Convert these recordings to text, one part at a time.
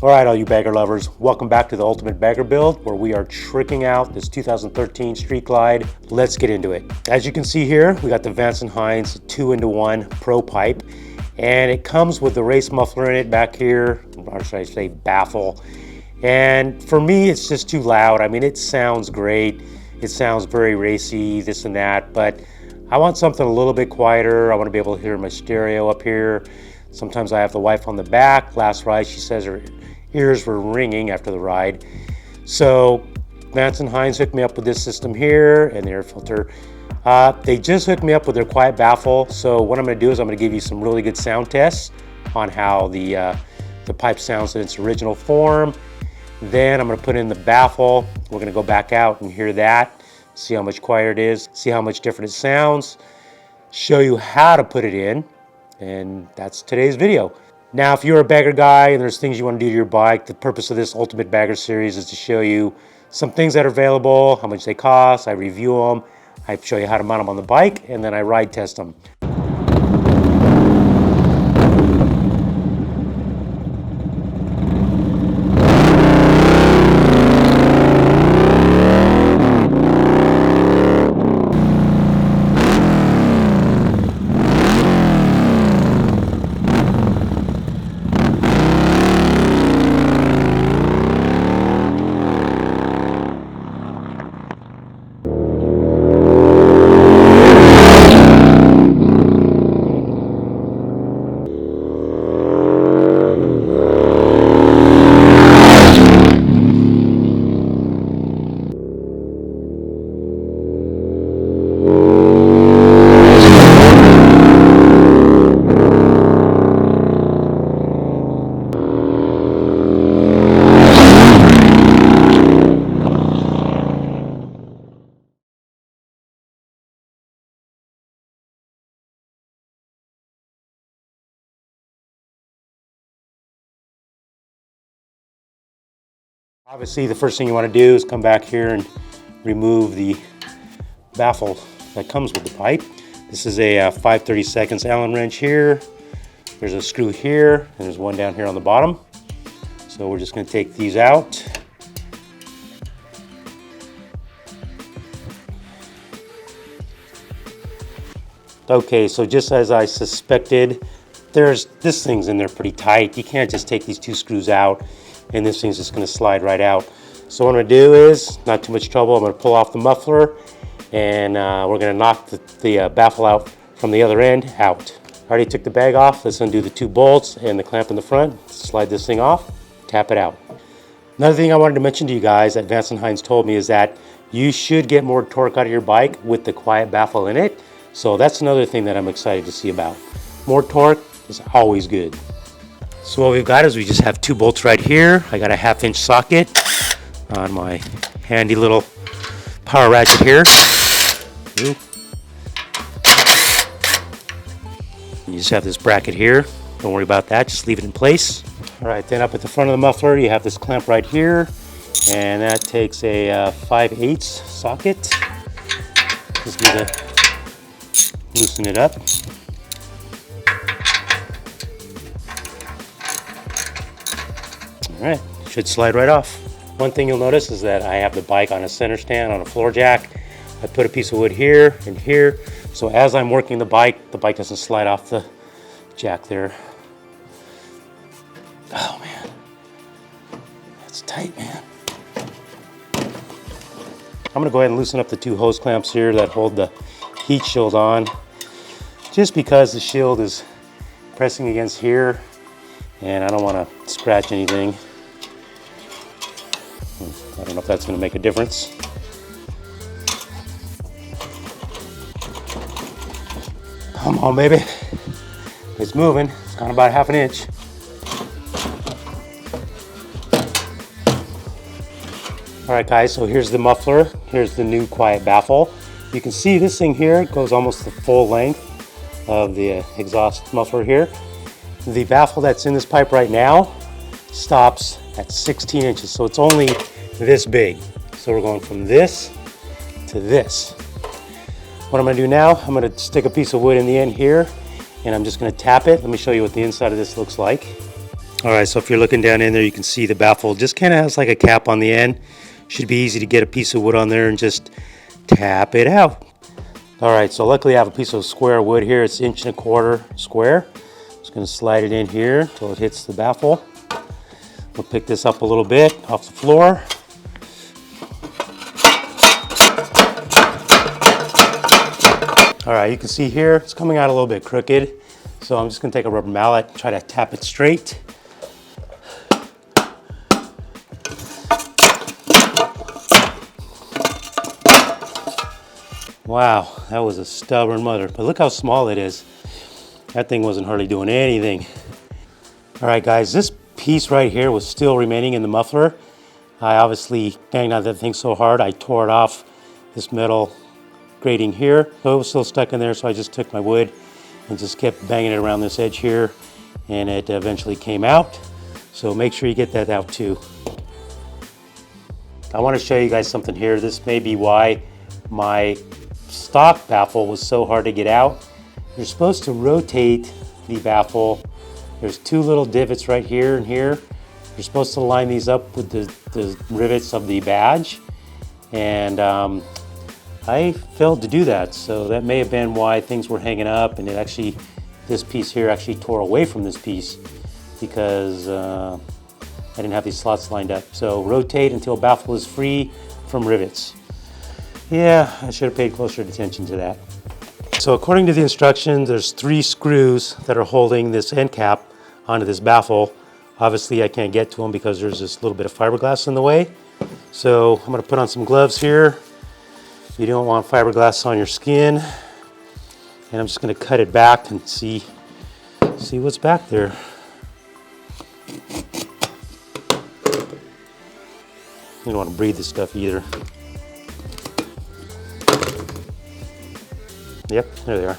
All right, all you bagger lovers, welcome back to the Ultimate Bagger Build, where we are tricking out this 2013 Street Glide. Let's get into it. As you can see here, we got the Vance Hines 2-in-1 Pro Pipe, and it comes with the race muffler in it back here, or should I say baffle. And for me, it's just too loud. I mean, it sounds great. It sounds very racy, this and that, but I want something a little bit quieter. I want to be able to hear my stereo up here. Sometimes I have the wife on the back. Last ride, she says her ears were ringing after the ride. So Vance Hines hooked me up with this system here and the air filter. They just hooked me up with their Quiet Baffle. So what I'm going to do is I'm going to give you some really good sound tests on how the pipe sounds in its original form. Then I'm going to put in the baffle. We're going to go back out and hear that, see how much quieter it is, see how much different it sounds, show you how to put it in, and that's today's video. Now, if you're a bagger guy and there's things you want to do to your bike, the purpose of this Ultimate Bagger series is to show you some things that are available, how much they cost, I review them, I show you how to mount them on the bike, and then I ride test them. Obviously, the first thing you want to do is come back here and remove the baffle that comes with the pipe. This is a 5/32 Allen wrench here. There's a screw here, and there's one down here on the bottom. So we're just going to take these out. Okay, so just as I suspected, this thing's in there pretty tight. You can't just take these two screws out and this thing's just going to slide right out. So what I'm going to do is, not too much trouble, I'm going to pull off the muffler and we're going to knock the baffle out from the other end out. I already took the bag off. Let's undo the two bolts and the clamp in the front. Slide this thing off, tap it out. Another thing I wanted to mention to you guys that Vance Hines told me is that you should get more torque out of your bike with the Quiet Baffle in it. So that's another thing that I'm excited to see about. More torque is always good. So what we've got is we just have two bolts right here. I got a 1/2-inch socket on my handy little power ratchet here. Ooh. You just have this bracket here. Don't worry about that, just leave it in place. All right, then up at the front of the muffler, you have this clamp right here, and that takes a 5/8 socket. Just need to loosen it up. All right, should slide right off. One thing you'll notice is that I have the bike on a center stand on a floor jack. I put a piece of wood here and here, so as I'm working the bike doesn't slide off the jack there. Oh man, that's tight, man. I'm gonna go ahead and loosen up the two hose clamps here that hold the heat shield on, just because the shield is pressing against here and I don't want to scratch anything. I don't know if that's going to make a difference. Come on, baby. It's moving. It's gone about 1/2 inch. All right, guys, so here's the muffler. Here's the new Quiet Baffle. You can see this thing here goes almost the full length of the exhaust muffler here. The baffle that's in this pipe right now stops at 16 inches, so it's only this big. So we're going from this to this. What I'm going to do now, I'm going to stick a piece of wood in the end here, and I'm just going to tap it. Let me show you what the inside of this looks like. All right, so if you're looking down in there, you can see the baffle just kind of has like a cap on the end. Should be easy to get a piece of wood on there and just tap it out. All right, so luckily I have a piece of square wood here. It's 1.25 inches square. Just gonna slide it in here until it hits the baffle. We'll pick this up a little bit off the floor. All right, you can see here, it's coming out a little bit crooked. So I'm just gonna take a rubber mallet, try to tap it straight. Wow, that was a stubborn mother, but look how small it is. That thing wasn't hardly doing anything. All right, guys, this piece right here was still remaining in the muffler. I obviously banged on that thing so hard, I tore it off this metal grating here. So it was still stuck in there, so I just took my wood and just kept banging it around this edge here, and it eventually came out. So make sure you get that out too. I want to show you guys something here. This may be why my stock baffle was so hard to get out. You're supposed to rotate the baffle. There's two little divots right here and here. You're supposed to line these up with the rivets of the badge, and I failed to do that, so that may have been why things were hanging up, and it actually, this piece here actually tore away from this piece because I didn't have these slots lined up. So rotate until baffle is free from rivets. Yeah, I should have paid closer attention to that. So according to the instructions, there's 3 screws that are holding this end cap onto this baffle. Obviously I can't get to them because there's this little bit of fiberglass in the way. So I'm gonna put on some gloves here. You don't want fiberglass on your skin. And I'm just gonna cut it back and see what's back there. You don't want to breathe this stuff either. Yep, there they are.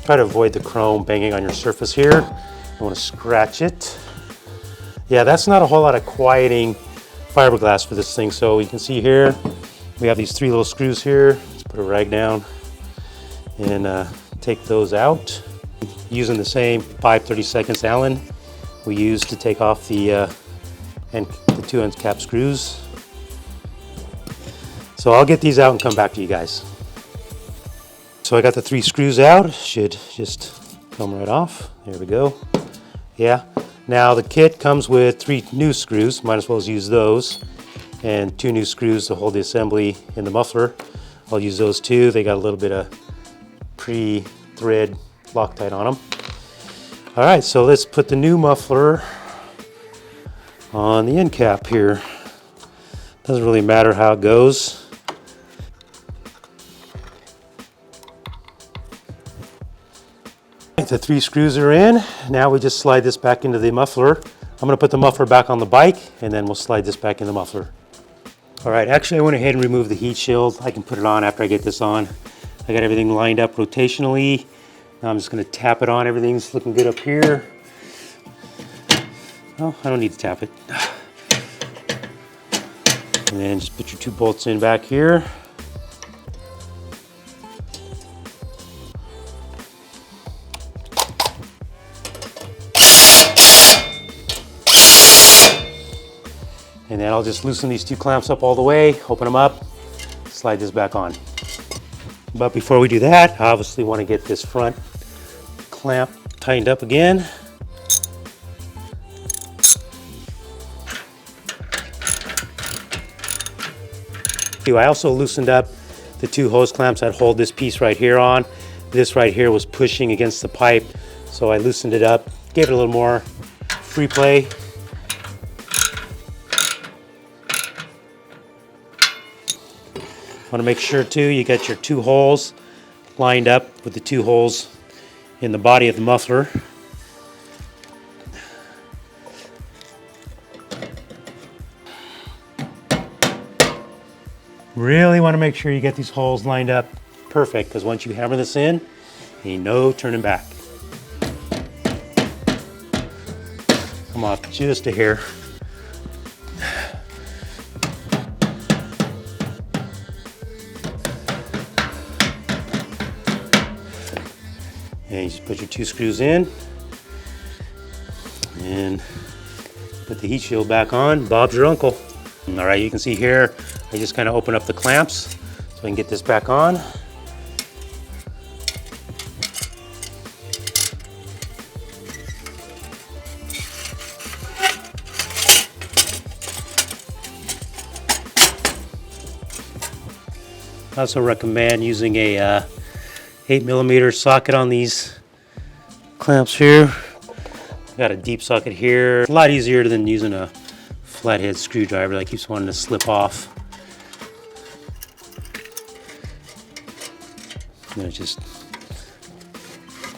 Try to avoid the chrome banging on your surface here. You want to scratch it. Yeah, that's not a whole lot of quieting fiberglass for this thing. So you can see here, we have these 3 little screws here. Let's put a rag down and take those out. Using the same 5/32 Allen we used to take off the 2 end cap screws. So I'll get these out and come back to you guys. So I got the 3 screws out. Should just come right off. There we go. Yeah. Now the kit comes with 3 new screws. Might as well use those. And 2 new screws to hold the assembly in the muffler. I'll use those too. They got a little bit of pre-thread Loctite on them. All right, so let's put the new muffler on the end cap here. Doesn't really matter how it goes. The 3 screws are in. Now we just slide this back into the muffler. I'm gonna put the muffler back on the bike and then we'll slide this back in the muffler. All right, actually I went ahead and removed the heat shield. I can put it on after I get this on. I got everything lined up rotationally. Now I'm just gonna tap it on. Everything's looking good up here. Oh, I don't need to tap it. And then just put your 2 bolts in back here. And then I'll just loosen these 2 clamps up all the way, open them up, slide this back on. But before we do that, I obviously want to get this front clamp tightened up again. I also loosened up the 2 hose clamps that hold this piece right here on. This right here was pushing against the pipe, so I loosened it up, gave it a little more free play. Want to make sure too you got your 2 holes lined up with the 2 holes in the body of the muffler. Really want to make sure you get these holes lined up perfect, because once you hammer this in, ain't no turning back. Come off just a hair. And you just put your 2 screws in and put the heat shield back on. Bob's your uncle. All right, you can see here, I just kind of open up the clamps so I can get this back on. I also recommend using a 8mm socket on these clamps here. Got a deep socket here. A lot easier than using a flathead screwdriver that keeps wanting to slip off. And it just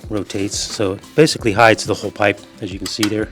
rotates, so it basically hides the whole pipe, as you can see there.